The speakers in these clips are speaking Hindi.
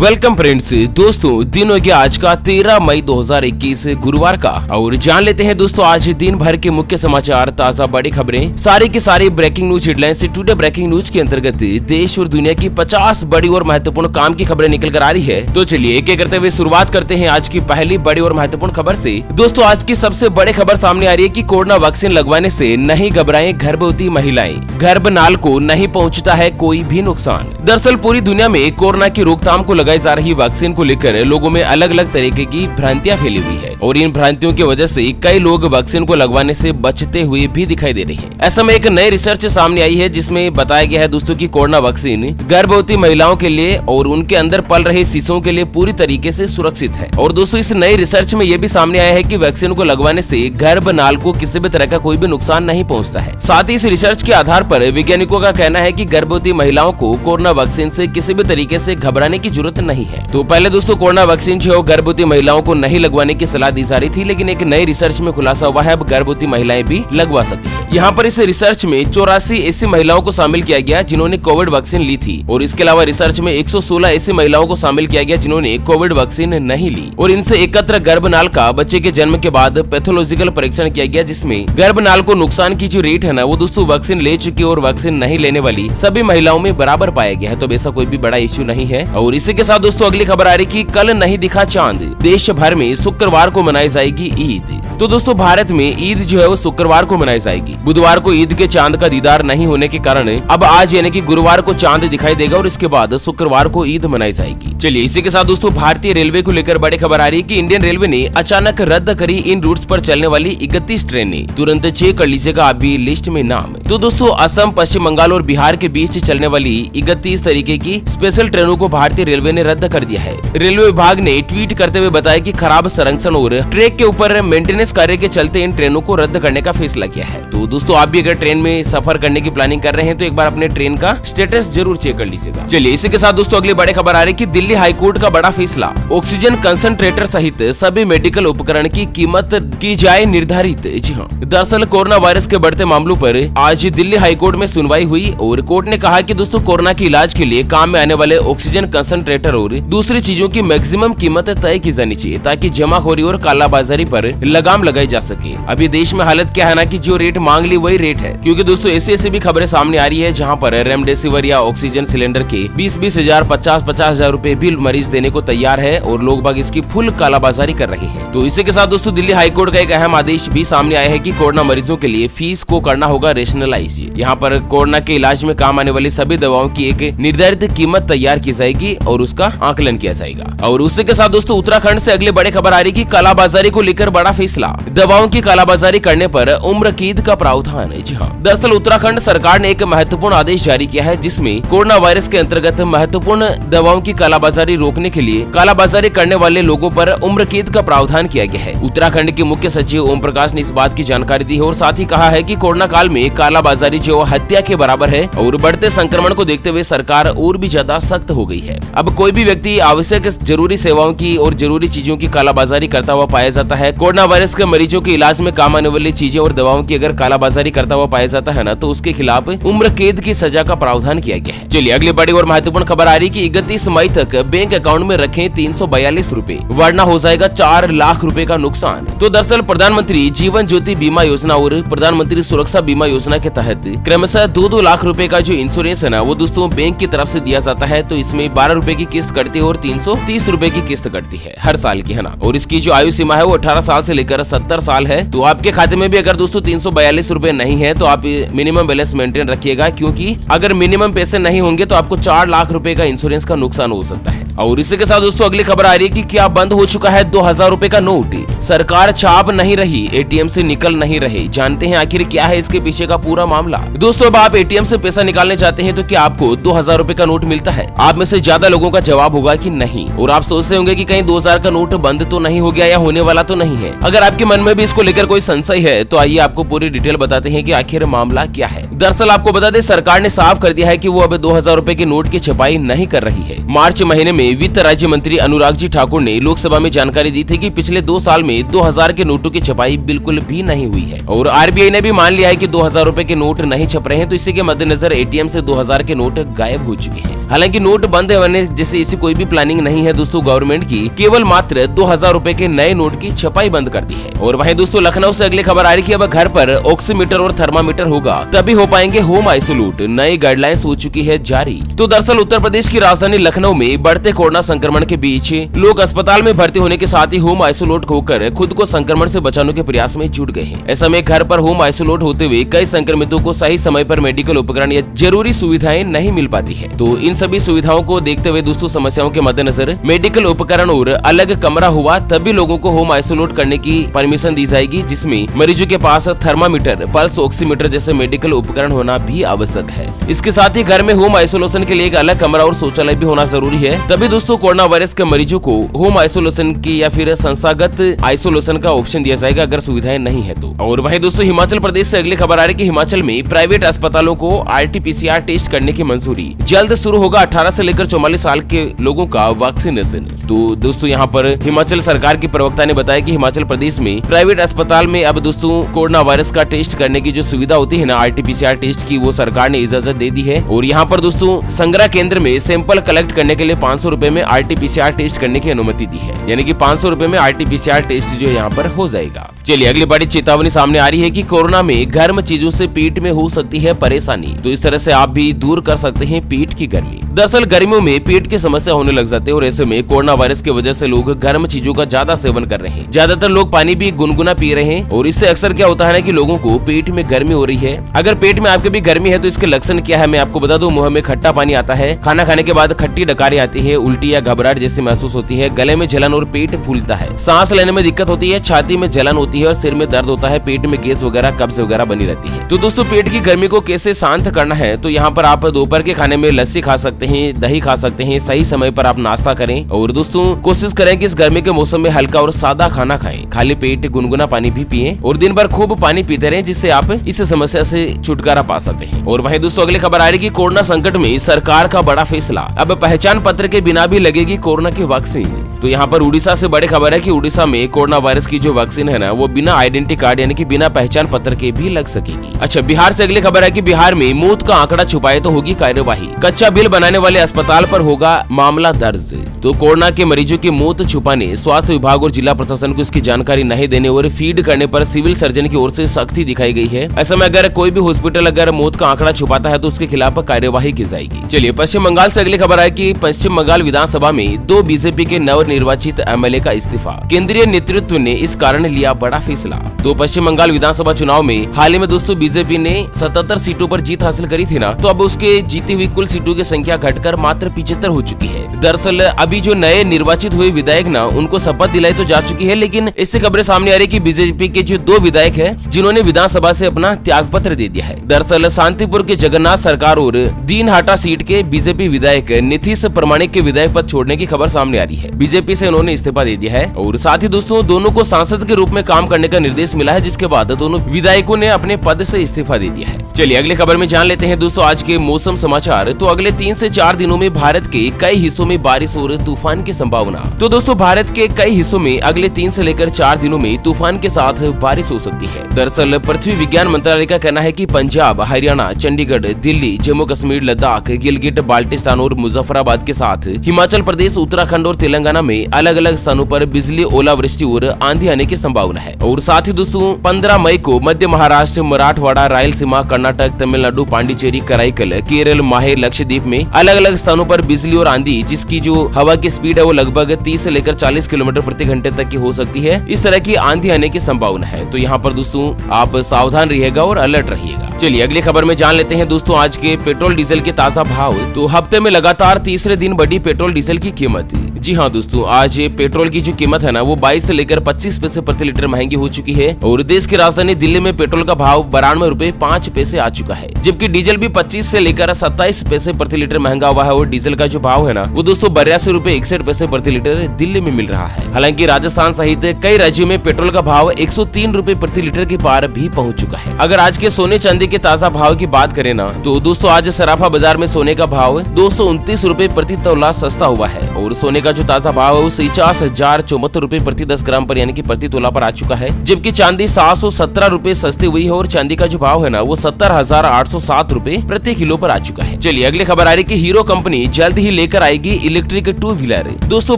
Welcome friends. दोस्तों दिन हो गया आज का 13 मई 2021 गुरुवार का, और जान लेते हैं दोस्तों आज दिन भर के मुख्य समाचार, ताजा बड़ी खबरें, सारी की सारी breaking news headlines. Today breaking news के अंतर्गत देश और दुनिया की 50 बड़ी और महत्वपूर्ण काम की खबरें निकल कर आ रही है। तो चलिए एक एक करते हुए शुरुआत करते हैं आज की पहली बड़ी और महत्वपूर्ण खबर से। दोस्तों आज की सबसे बड़ी खबर सामने आ रही है कि कोरोना वैक्सीन लगवाने से नहीं घबराएं गर्भवती महिलाएं, गर्भनाल को नहीं पहुंचता है कोई भी नुकसान। दरअसल पूरी दुनिया में कोरोना की रोकथाम को लगाई जा रही वैक्सीन को लेकर लोगों में अलग अलग तरीके की भ्रांतियां फैली हुई है, और इन भ्रांतियों की वजह से कई लोग वैक्सीन को लगवाने से बचते हुए भी दिखाई दे रहे हैं। ऐसा में एक नई रिसर्च सामने आई है जिसमें बताया गया है दोस्तों की कोरोना वैक्सीन गर्भवती महिलाओं के लिए और उनके अंदर पल रहे शिशुओं के लिए पूरी तरीके से सुरक्षित है। और दोस्तों इस नई रिसर्च में यह भी सामने आया है कि वैक्सीन को लगवाने से गर्भनाल को किसी भी तरह का कोई भी नुकसान नहीं पहुंचता है। साथ ही इस रिसर्च के आधार पर वैज्ञानिकों का कहना है कि गर्भवती महिलाओं को कोरोना वैक्सीन से किसी भी तरीके से घबराने की जरूरत नहीं है। तो पहले दोस्तों कोरोना वैक्सीन जो है गर्भवती महिलाओं को नहीं लगवाने की सलाह दी जा रही थी, लेकिन एक नई रिसर्च में खुलासा हुआ है अब गर्भवती महिलाएं भी लगवा सकती है। यहाँ पर इस रिसर्च में 84 ऐसी महिलाओं को शामिल किया गया जिन्होंने कोविड वैक्सीन ली थी, और इसके अलावा रिसर्च में 116 ऐसी महिलाओं को शामिल किया गया जिन्होंने कोविड वैक्सीन नहीं ली, और इनसे एकत्र गर्भनाल का बच्चे के जन्म के बाद पैथोलॉजिकल परीक्षण किया गया जिसमें गर्भनाल को नुकसान की जो रेट है ना वो दोस्तों वैक्सीन ले चुकी और वैक्सीन नहीं लेने वाली सभी महिलाओं में बराबर पाया गया है। तो ऐसा कोई भी बड़ा इश्यू नहीं है। और इसी के साथ दोस्तों अगली खबर आ रही कि कल नहीं दिखा चांद, देश भर में शुक्रवार को मनाई जाएगी ईद। तो दोस्तों भारत में ईद जो है वो शुक्रवार को मनाई जाएगी। बुधवार को ईद के चांद का दीदार नहीं होने के कारण अब आज यानी कि गुरुवार को चांद दिखाई देगा और इसके बाद शुक्रवार को ईद मनाई जाएगी। चलिए इसी के साथ दोस्तों भारतीय रेलवे को लेकर बड़ी खबर आ रही है कि इंडियन रेलवे ने अचानक रद्द करी इन रूट्स पर चलने वाली 31 ट्रेनें। तुरंत चेक कर लीजिएगा अभी लिस्ट में नाम। तो दोस्तों असम, पश्चिम बंगाल और बिहार के बीच चलने वाली 31 तरीके की स्पेशल ट्रेनों को भारतीय रेलवे ने रद्द कर दिया है। रेलवे विभाग ने ट्वीट करते हुए बताया कि खराब संरक्षण और ट्रैक के ऊपर मेंटेनेंस कार्य के चलते इन ट्रेनों को रद्द करने का फैसला किया है। तो दोस्तों आप भी अगर ट्रेन में सफर करने की प्लानिंग कर रहे हैं तो एक बार अपने ट्रेन का स्टेटस जरूर चेक कर लीजिएगा। चलिए इसी के साथ दोस्तों अगली बड़ी खबर आ रही है कि दिल्ली हाईकोर्ट का बड़ा फैसला, ऑक्सीजन कंसंट्रेटर सहित सभी मेडिकल उपकरण की कीमत की जाए निर्धारित। जी हाँ, दरअसल कोरोना वायरस के बढ़ते मामलों पर आज दिल्ली हाईकोर्ट में सुनवाई हुई और कोर्ट ने कहा कि दोस्तों कोरोना के इलाज के लिए काम में आने वाले ऑक्सीजन कंसंट्रेटर और दूसरी चीजों की मैक्सिमम कीमत तय की जानी चाहिए ताकि जमाखोरी और कालाबाजारी पर लगाम लगाई जा सके। अभी देश में हालत क्या है ना कि जो रेट मांग ली वही रेट है, क्योंकि दोस्तों ऐसी भी खबरें सामने आ रही है जहां पर रेमडेसिविर या ऑक्सीजन सिलेंडर के 20-20 हजार 50-50 हजार रूपए भी मरीज देने को तैयार है और लोग बाग इसकी फुल कालाबाजारी कर रहे हैं। तो इसी के साथ दोस्तों दिल्ली हाईकोर्ट का एक अहम आदेश भी सामने आया है कि कोरोना मरीजों के लिए फीस को करना होगा रेशनलाइज। यहाँ पर कोरोना के इलाज में काम आने वाली सभी दवाओं की एक निर्धारित कीमत तैयार की जाएगी और उसका आकलन किया जाएगा। और उसी के साथ दोस्तों उत्तराखंड से अगली बड़ी खबर आ रही कि कालाबाजारी को लेकर बड़ा फैसला, दवाओं की कालाबाजारी करने पर उम्र कैद का प्रावधान। जी हाँ, दरअसल उत्तराखंड सरकार ने एक महत्वपूर्ण आदेश जारी किया है जिसमें कोरोना वायरस के अंतर्गत महत्वपूर्ण दवाओं की कालाबाजारी रोकने के लिए कालाबाजारी करने वाले लोगों पर उम्र कैद का प्रावधान किया गया है। उत्तराखंड के मुख्य सचिव ओम प्रकाश ने इस बात की जानकारी दी है और साथ ही कहा है कि कोरोना काल में कालाबाजारी जो हत्या के बराबर है और बढ़ते संक्रमण को देखते हुए सरकार और भी ज्यादा सख्त हो गई है। अब कोई भी व्यक्ति आवश्यक जरूरी सेवाओं की और जरूरी चीजों की कालाबाजारी करता हुआ पाया जाता है, कोरोना वायरस के मरीजों के इलाज में काम आने वाली चीजें और दवाओं की अगर कालाबाजारी करता हुआ पाया जाता है ना तो उसके खिलाफ उम्र कैद की सजा का प्रावधान किया गया है। चलिए अगली बड़ी और महत्वपूर्ण खबर आ रही कि 31 मई तक बैंक अकाउंट में रखें 342 रूपए, वरना हो जाएगा 4 लाख रूपए का नुकसान। तो दरअसल प्रधानमंत्री जीवन ज्योति बीमा योजना और प्रधानमंत्री सुरक्षा बीमा योजना के तहत क्रमशः 2-2 लाख रूपए का जो इंश्योरेंस है ना वो दोस्तों बैंक की तरफ से दिया जाता है। तो इसमें 12 रूपए की किस्त कटती है और 330 रूपए की किस्त कटती है हर साल की, है ना। और इसकी जो आयु सीमा है वो 18 साल से लेकर 70 साल है। तो आपके खाते में भी अगर दोस्तों 342 रूपए नहीं है तो आप मिनिमम बैलेंस मेंटेन रखिएगा, क्योंकि अगर मिनिमम पैसे नहीं होंगे तो आपको 4 लाख रूपए का इंश्योरेंस का नुकसान हो सकता है। और इसी के साथ दोस्तों अगली खबर आ रही है कि क्या बंद हो चुका है 2000 रूपए का नोट, सरकार छाप नहीं रही, एटीएम से निकल नहीं रहे। जानते हैं आखिर क्या है इसके पीछे का पूरा मामला। दोस्तों अब आप एटीएम से पैसा निकालने चाहते हैं तो क्या आपको 2000 रूपए का नोट मिलता है? आप में से ज्यादा लोगों का जवाब होगा कि नहीं, और आप सोचते होंगे कि कहीं 2000 का नोट बंद तो नहीं हो गया या होने वाला तो नहीं है। अगर आपके मन में भी इसको लेकर कोई संशय है तो आइए आपको पूरी डिटेल बताते हैं कि आखिर मामला क्या है। दरअसल आपको बता दें सरकार ने साफ कर दिया है कि वो अब 2000 रूपए के नोट की छपाई नहीं कर रही है। मार्च महीने में वित्त राज्य मंत्री अनुराग जी ठाकुर ने लोकसभा में जानकारी दी थी कि पिछले 2 साल में 2000 के नोटों की छपाई बिल्कुल भी नहीं हुई है, और आरबीआई ने भी मान लिया है कि 2000 रूपए के नोट नहीं छप रहे हैं। तो इसी के मद्देनजर एटीएम से 2000 के नोट गायब हो चुके हैं। हालांकि नोट बंद होने से ऐसी कोई भी प्लानिंग नहीं है दोस्तों गवर्नमेंट की, केवल मात्र 2000 रुपए के नए नोट की छपाई बंद कर दी है। और वहीं दोस्तों लखनऊ से अगली खबर आ रही है, अब घर पर ऑक्सीमीटर और थर्मामीटर होगा तभी हो पाएंगे होम आइसोलेट, नई गाइडलाइंस हो चुकी है जारी। तो दरअसल उत्तर प्रदेश की राजधानी लखनऊ में बढ़ते कोरोना संक्रमण के बीच लोग अस्पताल में भर्ती होने के साथ ही होम आइसोलेट होकर खुद को संक्रमण से बचाने के प्रयास में जुट गए हैं। ऐसा में घर पर होम आइसोलेट होते हुए कई संक्रमितों को सही समय पर मेडिकल उपकरण या जरूरी सुविधाएं नहीं मिल पाती है। तो इन सभी सुविधाओं को देखते हुए दोस्तों समस्याओं के मद्देनजर मेडिकल उपकरण और अलग कमरा हुआ तभी लोगों को होम आइसोलेट करने की परमिशन दी जाएगी, जिसमें मरीजों के पास थर्मामीटर, पल्स ऑक्सीमीटर जैसे मेडिकल उपकरण होना भी आवश्यक है। इसके साथ ही घर में होम आइसोलेशन के लिए एक अलग कमरा और शौचालय भी होना जरूरी है, तभी दोस्तों कोरोना वायरस के मरीजों को होम आइसोलेशन की या फिर संस्थागत आइसोलेशन का ऑप्शन दिया जाएगा अगर सुविधाएं नहीं है तो। और वहीं दोस्तों हिमाचल प्रदेश से अगली खबर आ रही है कि हिमाचल में प्राइवेट अस्पतालों को RT-PCR टेस्ट करने की मंजूरी, जल्द शुरू होगा 18 से लेकर 44 साल के लोगों का वैक्सीनेशन। तो दोस्तों यहाँ पर हिमाचल सरकार की प्रवक्ता ने बताया कि हिमाचल प्रदेश में प्राइवेट अस्पताल में अब दोस्तों कोरोना वायरस का टेस्ट करने की जो सुविधा होती है ना RT-PCR टेस्ट की, वो सरकार ने इजाजत दे दी है। और यहाँ पर दोस्तों संग्रह केंद्र में सैंपल कलेक्ट करने के लिए 500 रुपए में RT-PCR टेस्ट करने की अनुमति दी है, यानी कि 500 रुपए में RT-PCR टेस्ट जो यहाँ पर हो जाएगा। चलिए अगली बड़ी चेतावनी सामने आ रही है कि कोरोना में गर्म चीजों से पेट में हो सकती है परेशानी, तो इस तरह से आप भी दूर कर सकते हैं पेट की गर्मी। दरअसल गर्मियों में पेट की समस्या होने लग जाती है और ऐसे में कोरोना वायरस की वजह से लोग गर्म चीजों का ज्यादा सेवन कर रहे हैं। ज्यादातर लोग पानी भी गुनगुना पी रहे हैं और इससे अक्सर क्या होता है ना कि लोगों को पेट में गर्मी हो रही है। अगर पेट में आपके भी गर्मी है तो इसके लक्षण क्या है मैं आपको बता दूं। मुंह में खट्टा पानी आता है, खाना खाने के बाद खट्टी डकारी आती है, उल्टी या घबराहट जैसी महसूस होती है, गले में जलन और पेट फूलता है, सांस लेने में दिक्कत होती है, छाती में जलन होती है और सिर में दर्द होता है, पेट में गैस वगैरह कब्ज वगैरह बनी रहती है। तो दोस्तों पेट की गर्मी को कैसे शांत करना है, तो यहाँ पर आप दोपहर के खाने में लस्सी खा सकते हैं, दही खा सकते हैं, सही समय पर आप नाश्ता करें और दोस्तों कोशिश करें कि इस गर्मी के मौसम में हल्का और सादा खाना खाएं, खाली पेट गुनगुना पानी भी पिएं और दिन भर खूब पानी पीते रहें, जिससे आप इस समस्या से छुटकारा पा सकते हैं। और वहीं दोस्तों अगली खबर आ रही है कि कोरोना संकट में सरकार का बड़ा फैसला, अब पहचान पत्र के बिना भी लगेगी कोरोना की वैक्सीन। तो यहाँ पर उड़ीसा से बड़ी खबर है कि उड़ीसा में कोरोना वायरस की जो वैक्सीन है ना वो बिना आइडेंटिटी कार्ड यानी कि बिना पहचान पत्र के भी लग सकेगी। अच्छा बिहार से अगली खबर है कि बिहार में मौत का आंकड़ा छुपाए तो होगी कार्यवाही, कच्चा बिल बनाने वाले अस्पताल पर होगा मामला दर्ज। तो कोरोना के मरीजों की मौत छुपाने स्वास्थ्य विभाग और जिला प्रशासन को इसकी जानकारी नहीं देने और फीड करने पर सिविल सर्जन की ओर से सख्ती दिखाई गई है। ऐसे में अगर कोई भी हॉस्पिटल अगर मौत का आंकड़ा छुपाता है तो उसके खिलाफ कार्यवाही की जाएगी। चलिए पश्चिम बंगाल से अगली खबर है कि पश्चिम बंगाल विधानसभा में 2 बीजेपी के नवनिर्वाचित एमएलए का इस्तीफा, केंद्रीय नेतृत्व ने इस कारण लिया बड़ा फैसला। तो पश्चिम बंगाल विधानसभा चुनाव में हाल ही में दोस्तों बीजेपी ने 77 सीटों पर जीत हासिल करी थी ना, तो अब उसके जीती हुई कुल सीटों की संख्या घटकर मात्र 75 हो चुकी है। दरअसल अभी जो नए निर्वाचित हुए विधायक ना उनको शपथ दिलाई तो जा चुकी है, लेकिन इससे खबरें सामने आ रही है कि बीजेपी के जो 2 विधायक हैं जिन्होंने विधानसभा से अपना त्याग पत्र दे दिया है। दरअसल शांतिपुर के जगन्नाथ सरकार और दीनहाटा सीट के बीजेपी विधायक नीतीश प्रमाणिक के विधायक पद छोड़ने की खबर सामने आ रही है। बीजेपी से उन्होंने इस्तीफा दे दिया है और साथ ही दोस्तों दोनों को सांसद के रूप में काम करने का निर्देश मिला है, जिसके बाद दोनों विधायकों ने अपने पद से इस्तीफा दे दिया है। चलिए अगली खबर में जान लेते हैं दोस्तों आज के मौसम समाचार। तो अगले 3 से 4 दिनों में भारत के कई हिस्सों में बारिश और तूफान की संभावना। तो दोस्तों भारत के कई हिस्सों में अगले 3 से लेकर 4 दिनों में तूफान के साथ बारिश हो सकती है। दरअसल पृथ्वी विज्ञान मंत्रालय का कहना है कि पंजाब, हरियाणा, चंडीगढ़, दिल्ली, जम्मू कश्मीर, लद्दाख, गिलगिट बाल्टिस्तान और मुजफ्फराबाद के साथ हिमाचल प्रदेश, उत्तराखंड और तेलंगाना में अलग अलग स्थानों पर बिजली, ओलावृष्टि और आंधी आने की संभावना है। और साथ ही दोस्तों 15 मई को मध्य महाराष्ट्र, मराठवाड़ा, रायलसीमा, कर्नाटक, तमिलनाडु, पांडिचेरी, कराईकल, केरल, माहे, लक्षद्वीप में अलग अलग स्थानों पर बिजली और आंधी जिसकी जो हवा की स्पीड है वो लगभग 30 से लेकर 40 किलोमीटर प्रति घंटे तक की हो सकती है। इस तरह की आंधी आने की संभावना है, तो यहाँ पर दोस्तों आप सावधान रहिएगा और अलर्ट रहिएगा। चलिए अगली खबर में जान लेते हैं दोस्तों आज के पेट्रोल डीजल के ताजा भाव। तो हफ्ते में लगातार तीसरे दिन बढ़ी पेट्रोल डीजल की कीमत। जी हाँ दोस्तों आज पेट्रोल की जो कीमत है ना वो 22 से लेकर 25 पैसे प्रति लीटर महंगी हो चुकी है और देश की राजधानी दिल्ली में पेट्रोल का भाव 92 रुपए 5 पैसे आ चुका है, जबकि डीजल भी 25 से लेकर 27 पैसे प्रति लीटर महंगा हुआ है और डीजल का जो भाव है ना वो दोस्तों 82 रुपए 61 पैसे प्रति लीटर दिल्ली में मिल रहा है। हालांकि राजस्थान सहित कई राज्यों में पेट्रोल का भाव 103 रुपए प्रति लीटर के पार भी पहुंच चुका है। अगर आज के सोने चांदी के ताजा भाव की बात करें ना तो दोस्तों आज सराफा बाजार में सोने का भाव 229 रुपए प्रति तोला सस्ता हुआ है और सोने का जो ताजा भाव भाव 50,074 रुपए प्रति 10 ग्राम पर यानी कि प्रति तोला पर आ चुका है, जबकि चांदी 717 रुपए सस्ती हुई है और चांदी का जो भाव है ना वो 70,807 रुपए प्रति किलो पर आ चुका है। चलिए अगली खबर आ रही कि हीरो कंपनी जल्द ही लेकर आएगी इलेक्ट्रिक 2 व्हीलर। दोस्तों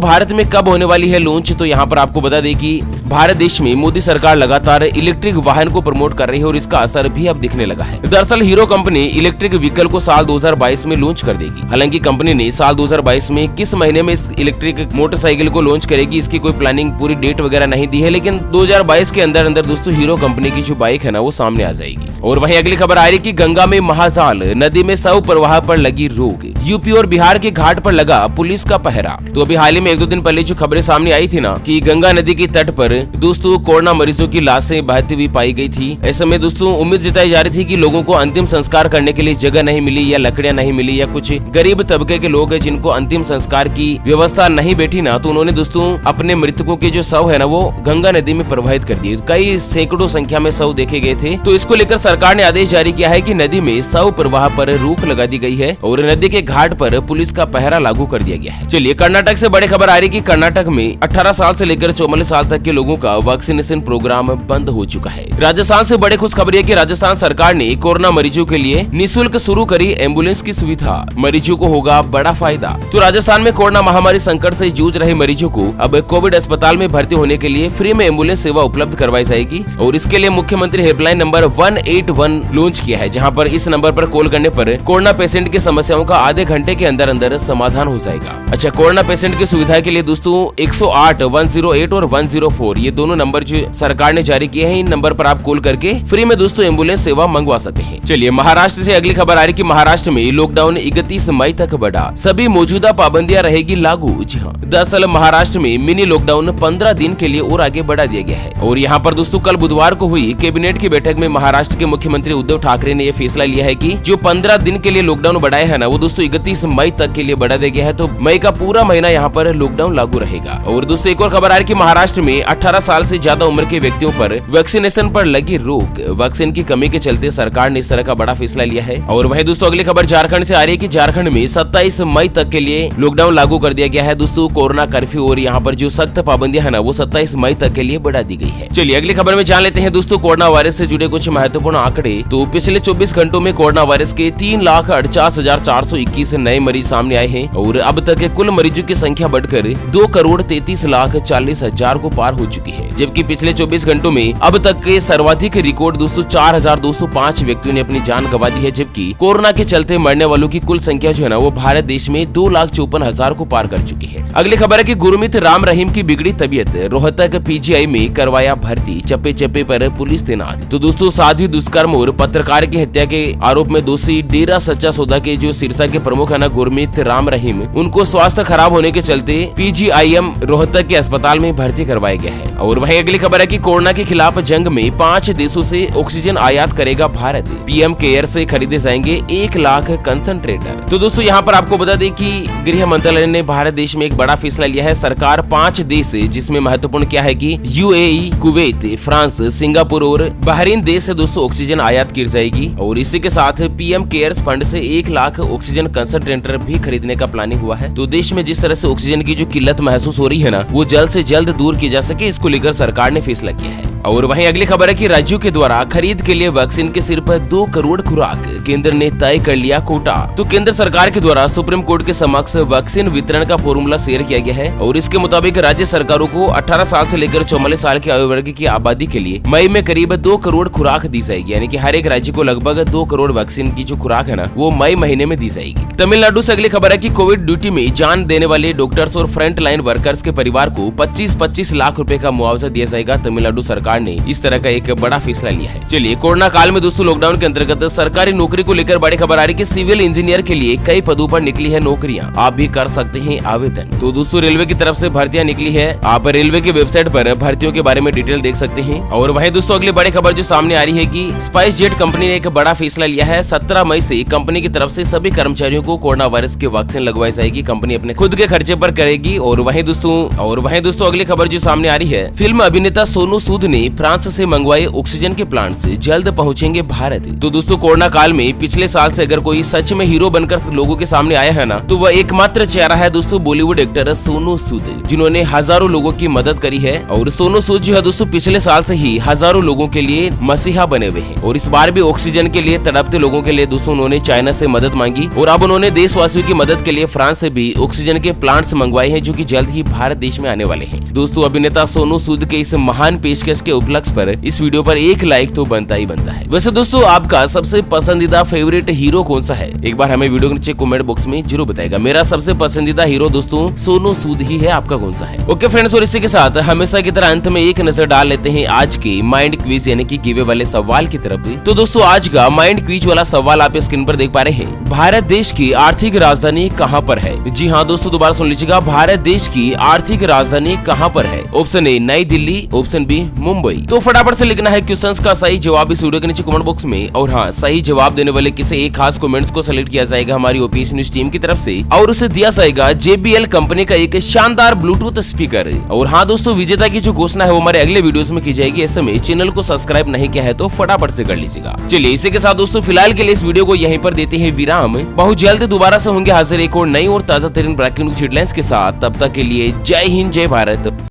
भारत में कब होने वाली है लॉन्च, तो यहाँ पर आपको बता दें कि भारत देश में मोदी सरकार लगातार इलेक्ट्रिक वाहन को प्रमोट कर रही है और इसका असर भी अब दिखने लगा है। दरअसल हीरो कंपनी इलेक्ट्रिक व्हीकल को साल 2022 में लॉन्च कर देगी। हालांकि कंपनी ने साल 2022 में किस महीने में इस इलेक्ट्रिक मोटरसाइकिल को लॉन्च करेगी इसकी कोई प्लानिंग पूरी डेट वगैरह नहीं दी है, लेकिन 2022 के अंदर अंदर दोस्तों हीरो कंपनी की जो बाइक है ना वो सामने आ जाएगी। और वहीं अगली खबर आ रही कि गंगा में महाजाल, नदी में शव प्रवाह पर लगी रोक। यूपी और बिहार के घाट पर लगा पुलिस का पहरा। तो अभी हाल ही में 1-2 दिन पहले जो खबरें सामने आई थी ना कि गंगा नदी के तट पर दोस्तों कोरोना मरीजों की लाशें बहती हुई पाई गई थी। ऐसे में दोस्तों उम्मीद जताई जा रही थी कि लोगों को अंतिम संस्कार करने के लिए जगह नहीं मिली या लकड़ियां नहीं मिली या कुछ गरीब तबके के लोग हैं जिनको अंतिम संस्कार की व्यवस्था नहीं बैठी ना, तो उन्होंने दोस्तों अपने मृतकों के जो शव है ना वो गंगा नदी में प्रवाहित कर दिए। कई सैकड़ों संख्या में शव देखे गए थे। तो इसको लेकर सरकार ने आदेश जारी किया है कि नदी में शव प्रवाह पर रोक लगा दी गई है और नदी के घाट पर पुलिस का पहरा लागू कर दिया गया है। चलिए कर्नाटक से बड़ी खबर आ रही कि कर्नाटक में 18 साल से लेकर 44 साल तक के लोगों का वैक्सीनेशन प्रोग्राम बंद हो चुका है। राजस्थान से बड़ी खुशखबरी है कि राजस्थान सरकार ने कोरोना मरीजों के लिए निःशुल्क शुरू करी एम्बुलेंस की सुविधा। मरीजों को होगा बड़ा फायदा। तो राजस्थान में कोरोना महामारी संकट से जूझ रहे मरीजों को अब कोविड अस्पताल में भर्ती होने के लिए फ्री में एम्बुलेंस सेवा उपलब्ध करवाई जाएगी और इसके लिए मुख्यमंत्री हेल्पलाइन नंबर 181 लॉन्च किया है, जहां पर इस नंबर पर कॉल करने पर कोरोना पेशेंट की समस्याओं का आधे घंटे के अंदर अंदर समाधान हो जाएगा। अच्छा, कोरोना पेशेंट की सुविधा के लिए दोस्तों 108, 108 और 104 ये दोनों नंबर जो सरकार ने जारी किए हैं, इन नंबर पर आप कॉल करके फ्री में दोस्तों एम्बुलेंस सेवा मंगवा सकते हैं। चलिए महाराष्ट्र से अगली खबर आ रही कि महाराष्ट्र में लॉकडाउन 31 मई तक बढ़ा, सभी मौजूदा पाबंदियां रहेगी लागू। जी हाँ, दरअसल महाराष्ट्र में मिनी लॉकडाउन 15 दिन के लिए और आगे बढ़ा दिया गया है। और यहाँ पर दोस्तों कल बुधवार को हुई कैबिनेट की बैठक में महाराष्ट्र के मुख्यमंत्री उद्धव ठाकरे ने यह फैसला लिया है कि जो 15 दिन के लिए लॉकडाउन बढ़ाया है ना वो दोस्तों 31 मई तक के लिए बढ़ा दिया गया है। तो मई का पूरा महीना यहाँ पर लॉकडाउन लागू रहेगा। और दोस्तों एक और खबर आ रही कि महाराष्ट्र में 18 साल से ज्यादा उम्र के व्यक्तियों पर वैक्सीनेशन पर लगी रोक। वैक्सीन की कमी के चलते सरकार ने इस तरह का बड़ा फैसला लिया है। और वही दोस्तों अगली खबर झारखंड से आ रही है कि झारखंड में 27 मई तक के लिए लॉकडाउन लागू कर दिया गया है दोस्तों। कोरोना कर्फ्यू और यहाँ पर जो सख्त पाबंदियां है ना वो 27 मई तक के लिए बढ़ा दी गई है। चलिए अगली खबर में जान लेते हैं दोस्तों कोरोना वायरस से जुड़े कुछ महत्वपूर्ण आंकड़े। तो पिछले 24 घंटों में कोरोना वायरस के 3,48,421 नए मरीज सामने आए हैं और अब तक के कुल मरीजों की संख्या बढ़कर 2,33,40,000 को पार हो चुकी है। जबकि पिछले 24 घंटों में अब तक के सर्वाधिक रिकॉर्ड दोस्तों 4,205 व्यक्तियों ने अपनी जान गंवा दी है। जबकि कोरोना के चलते मरने वालों की कुल संख्या जो है ना वो भारत देश में 2,54,000 को पार कर चुकी है। अगली खबर है कि गुरमीत राम रहीम की बिगड़ी तबीयत, रोहतक पीजीआई में करवाया भर्ती, चप्पे चप्पे पर पुलिस तैनात। तो दोस्तों साध्वी दुष्कर्म और पत्रकार की हत्या के आरोप में दोषी डेरा सच्चा सौदा के जो सिरसा के प्रमुख है ना गुरमीत राम रहीम, उनको स्वास्थ्य खराब होने के चलते पीजीआईएम रोहतक के अस्पताल में भर्ती करवाया गया है। और वहीं अगली खबर है कि कोरोना के खिलाफ जंग में 5 देशों से ऑक्सीजन आयात करेगा भारत। पीएम केयर से खरीदे जाएंगे 1 लाख कंसंट्रेटर। तो दोस्तों यहाँ पर आपको बता दें कि गृह मंत्रालय ने भारत देश में एक बड़ा फैसला लिया है। सरकार 5 देश जिसमें महत्वपूर्ण क्या है कि यूएई, कुवैत, फ्रांस, सिंगापुर और बहरीन देश से दोस्तों ऑक्सीजन आयात की जाएगी। और इसी के साथ पीएम केयर्स फंड से 1 लाख ऑक्सीजन कंसंट्रेटर भी खरीदने का प्लानिंग हुआ है। तो देश में जिस तरह से ऑक्सीजन की जो किल्लत महसूस हो रही है ना वो जल्द से जल्द दूर की जा सके, इसको लेकर सरकार ने फैसला किया है। और वहीं अगली खबर है कि राज्यों के द्वारा खरीद के लिए वैक्सीन के सिर्फ 2 करोड़ खुराक, केंद्र ने तय कर लिया कोटा। तो केंद्र सरकार के द्वारा सुप्रीम कोर्ट के समक्ष वैक्सीन वितरण का फॉर्मूला शेयर किया गया है और इसके मुताबिक राज्य सरकारों को 18 साल से लेकर 44 साल की आयु वर्ग की आबादी के लिए मई में करीब 2 करोड़ खुराक दी जाएगी। यानी कि हर एक राज्य को लगभग 2 करोड़ वैक्सीन की जो खुराक है ना वो मई महीने में दी जाएगी। तमिलनाडु से अगली खबर है कि कोविड ड्यूटी में जान देने वाले डॉक्टर्स और फ्रंट लाइन वर्कर्स के परिवार को 25-25 लाख रुपए का मुआवजा दिया जाएगा। तमिलनाडु सरकार ने इस तरह का एक बड़ा फैसला लिया है। चलिए कोरोना काल में दोस्तों लॉकडाउन के अंतर्गत सरकारी नौकरी को लेकर बड़ी खबर आ रही है कि सिविल इंजीनियर के लिए कई पदों पर निकली है नौकरियां, आप भी कर सकते हैं आवेदन। तो दोस्तों रेलवे की तरफ से भर्तियां निकली है, आप रेलवे की वेबसाइट पर भर्तियों के बारे में डिटेल देख सकते हैं। और वहीं दोस्तों अगली बड़ी खबर जो सामने आ रही है कि स्पाइस जेट कंपनी ने एक बड़ा फैसला लिया है। 17 मई से कंपनी की तरफ से सभी कर्मचारियों को कोरोना वायरस की वैक्सीन लगवाई जाएगी। कंपनी अपने खुद के खर्चे पर करेगी। और वहीं दोस्तों अगली खबर जो सामने आ रही है, फिल्म अभिनेता सोनू सूद ने में फ्रांस से मंगवाए ऑक्सीजन के प्लांट्स जल्द पहुंचेंगे भारत। तो दोस्तों कोरोना काल में पिछले साल से अगर कोई सच में हीरो बनकर लोगों के सामने आया है ना, तो वह एकमात्र चेहरा है दोस्तों बॉलीवुड एक्टर सोनू सूद, जिन्होंने हजारों लोगों की मदद करी है। और सोनू सूद जो है दोस्तों पिछले साल से ही हजारों लोगों के लिए मसीहा बने हुए हैं, और इस बार भी ऑक्सीजन के लिए तड़पते लोगों के लिए दोस्तों उन्होंने चाइना से मदद मांगी, और अब उन्होंने देशवासियों की मदद के लिए फ्रांस से भी ऑक्सीजन के प्लांट्स मंगवाए हैं, जो कि जल्द ही भारत देश में आने वाले हैं। दोस्तों अभिनेता सोनू सूद के इस महान पेशकश के उपलक्ष्य पर इस वीडियो पर एक लाइक तो बनता ही बनता है। वैसे दोस्तों आपका सबसे पसंदीदा फेवरेट हीरो कौन सा है, एक बार हमें वीडियो के नीचे कमेंट बॉक्स में जरूर बताएगा। मेरा सबसे पसंदीदा हीरो दोस्तों सोनू सूद ही है, आपका कौन सा है? ओके फ्रेंड्स, और इसी के साथ हमेशा की तरह अंत में एक नजर डाल लेते हैं आज के माइंड क्विज यानी कि गिवे वाले सवाल की तरफ। तो दोस्तों आज का माइंड क्विज वाला सवाल आप स्क्रीन पर देख पा रहे हैं। भारत देश की आर्थिक राजधानी कहाँ पर है? जी हाँ दोस्तों दोबारा सुन लीजिएगा, भारत देश की आर्थिक राजधानी कहाँ पर है? ऑप्शन ए नई दिल्ली, ऑप्शन बी मुंबई। तो फटाफट से लिखना है क्वेश्चंस का सही जवाब इस वीडियो के नीचे कमेंट बॉक्स में, और हाँ सही जवाब देने वाले किसी एक खास कमेंट्स को सेलेक्ट किया जाएगा हमारी ओपीएस न्यूज टीम की तरफ से, और उसे दिया जाएगा JBL कंपनी का एक शानदार ब्लूटूथ स्पीकर। और हाँ दोस्तों विजेता की जो घोषणा है वो हमारे अगले वीडियोस में की जाएगी। इस समय चैनल को सब्सक्राइब नहीं किया है तो फटाफट से कर लीजिएगा। चलिए इसी के साथ दोस्तों फिलहाल के लिए इस वीडियो को यहीं पर देते हैं विराम। बहुत जल्द दोबारा से होंगे हाजिर एक और नई और ताजा तरीन ब्रेकिंग न्यूज हेडलाइंस के साथ। तब तक के लिए जय हिंद जय भारत।